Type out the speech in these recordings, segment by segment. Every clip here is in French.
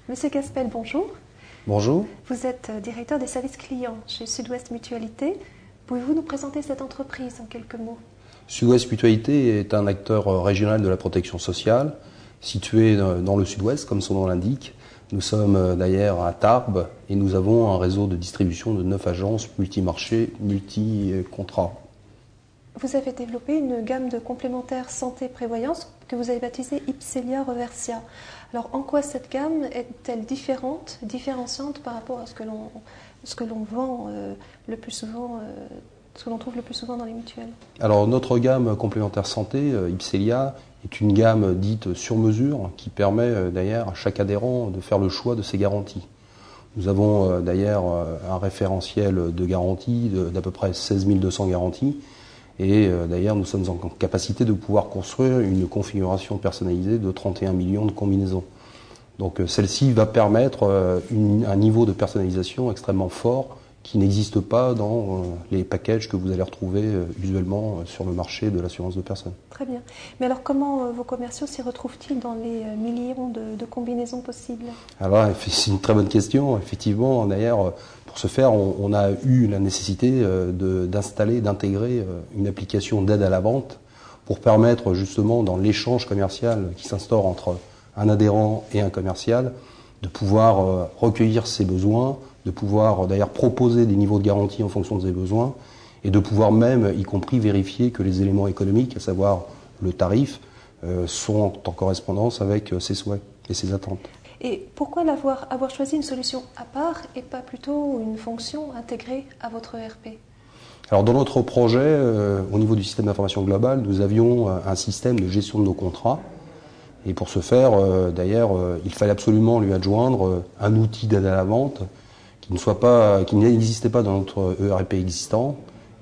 Monsieur Gaspel, bonjour. Bonjour. Vous êtes directeur des services clients chez Sud-Ouest Mutualité. Pouvez-vous nous présenter cette entreprise en quelques mots? Sud-Ouest Mutualité est un acteur régional de la protection sociale, situé dans le Sud-Ouest, comme son nom l'indique. Nous sommes d'ailleurs à Tarbes et nous avons un réseau de distribution de 9 agences multi-marchés, multi-contrats. Vous avez développé une gamme de complémentaires santé-prévoyance que vous avez baptisée Ipselia Reversia. Alors, en quoi cette gamme est-elle différenciante par rapport à ce que l'on vend le plus souvent, ce que l'on trouve le plus souvent dans les mutuelles? Alors, notre gamme complémentaire santé, Ipselia, est une gamme dite sur mesure qui permet d'ailleurs à chaque adhérent de faire le choix de ses garanties. Nous avons d'ailleurs un référentiel de garanties d'à peu près 16 200 garanties. Et d'ailleurs, nous sommes en capacité de pouvoir construire une configuration personnalisée de 31 millions de combinaisons. Donc celle-ci va permettre un niveau de personnalisation extrêmement fort qui n'existe pas dans les packages que vous allez retrouver usuellement sur le marché de l'assurance de personnes. Très bien. Mais alors comment vos commerciaux s'y retrouvent-ils dans les millions de combinaisons possibles? Alors c'est une très bonne question. Effectivement, d'ailleurs, pour ce faire, on a eu la nécessité d'intégrer une application d'aide à la vente pour permettre justement dans l'échange commercial qui s'instaure entre un adhérent et un commercial de pouvoir recueillir ses besoins, de pouvoir d'ailleurs proposer des niveaux de garantie en fonction de ses besoins et de pouvoir même, y compris, vérifier que les éléments économiques, à savoir le tarif, sont en correspondance avec ses souhaits et ses attentes. Et pourquoi avoir choisi une solution à part et pas plutôt une fonction intégrée à votre ERP? Alors dans notre projet, au niveau du système d'information global, nous avions un système de gestion de nos contrats. Et pour ce faire, d'ailleurs, il fallait absolument lui adjoindre un outil d'aide à la vente qui n'existait pas dans notre ERP existant.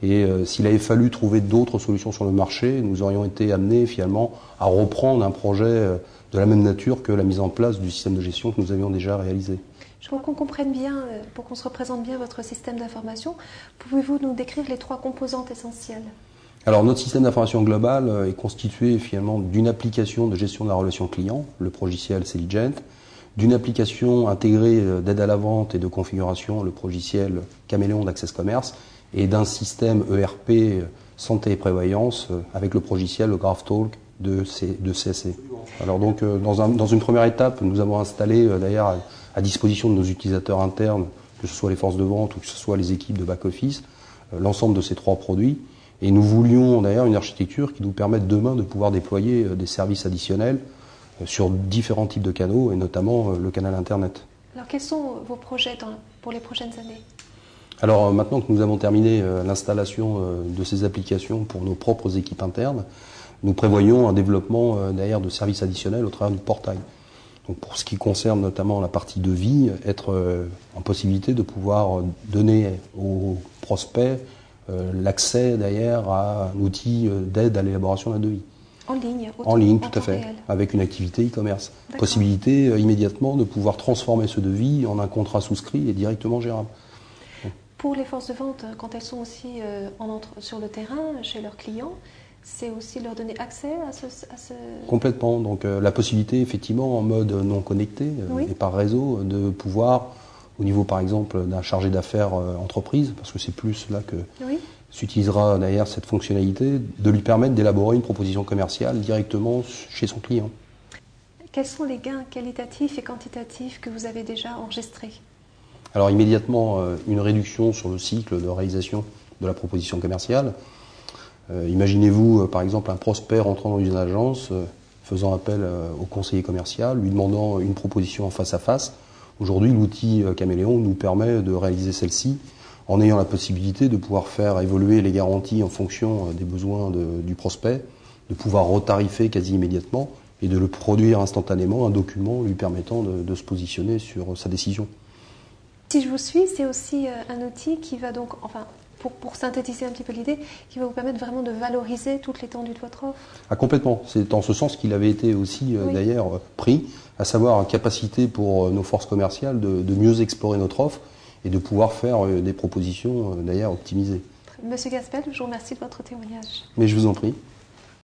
Et s'il avait fallu trouver d'autres solutions sur le marché, nous aurions été amenés finalement à reprendre un projet de la même nature que la mise en place du système de gestion que nous avions déjà réalisé. Je crois qu'on comprenne bien, pour qu'on se représente bien votre système d'information, pouvez-vous nous décrire les 3 composantes essentielles? Alors notre système d'information global est constitué finalement d'une application de gestion de la relation client, le progiciel Selligent, d'une application intégrée d'aide à la vente et de configuration, le progiciel Caméléon d'Access Commerce, et d'un système ERP santé et prévoyance avec le progiciel le GraphTalk de CSC. Alors donc dans une première étape, nous avons installé d'ailleurs à disposition de nos utilisateurs internes, que ce soit les forces de vente ou que ce soit les équipes de back-office, l'ensemble de ces 3 produits. Et nous voulions d'ailleurs une architecture qui nous permette demain de pouvoir déployer des services additionnels sur différents types de canaux et notamment le canal Internet. Alors quels sont vos projets pour les prochaines années? Alors maintenant que nous avons terminé l'installation de ces applications pour nos propres équipes internes, nous prévoyons un développement d'ailleurs de services additionnels au travers du portail. Donc pour ce qui concerne notamment la partie devis, être en possibilité de pouvoir donner aux prospects l'accès d'ailleurs à un outil d'aide à l'élaboration d'un devis. En ligne, tout à fait, avec une activité e-commerce. Possibilité immédiatement de pouvoir transformer ce devis en un contrat souscrit et directement gérable. Pour les forces de vente, quand elles sont aussi sur le terrain, chez leurs clients, c'est aussi leur donner accès à ce... Complètement. Donc la possibilité, effectivement, en mode non connecté et par réseau, de pouvoir, au niveau par exemple d'un chargé d'affaires entreprise, parce que c'est plus là que s'utilisera derrière cette fonctionnalité, de lui permettre d'élaborer une proposition commerciale directement chez son client. Quels sont les gains qualitatifs et quantitatifs que vous avez déjà enregistrés? Alors immédiatement, une réduction sur le cycle de réalisation de la proposition commerciale. Imaginez-vous par exemple un prospect rentrant dans une agence, faisant appel au conseiller commercial, lui demandant une proposition en face à face. Aujourd'hui, l'outil Caméléon nous permet de réaliser celle-ci en ayant la possibilité de pouvoir faire évoluer les garanties en fonction des besoins du prospect, de pouvoir retarifer quasi immédiatement et de le produire instantanément, un document lui permettant de se positionner sur sa décision. Si je vous suis, c'est aussi un outil qui va donc, enfin, pour synthétiser un petit peu l'idée, qui va vous permettre vraiment de valoriser toute l'étendue de votre offre. Ah, complètement. C'est en ce sens qu'il avait été aussi d'ailleurs pris, à savoir une capacité pour nos forces commerciales de mieux explorer notre offre et de pouvoir faire des propositions d'ailleurs optimisées. Monsieur Gaspel, je vous remercie de votre témoignage. Mais je vous en prie.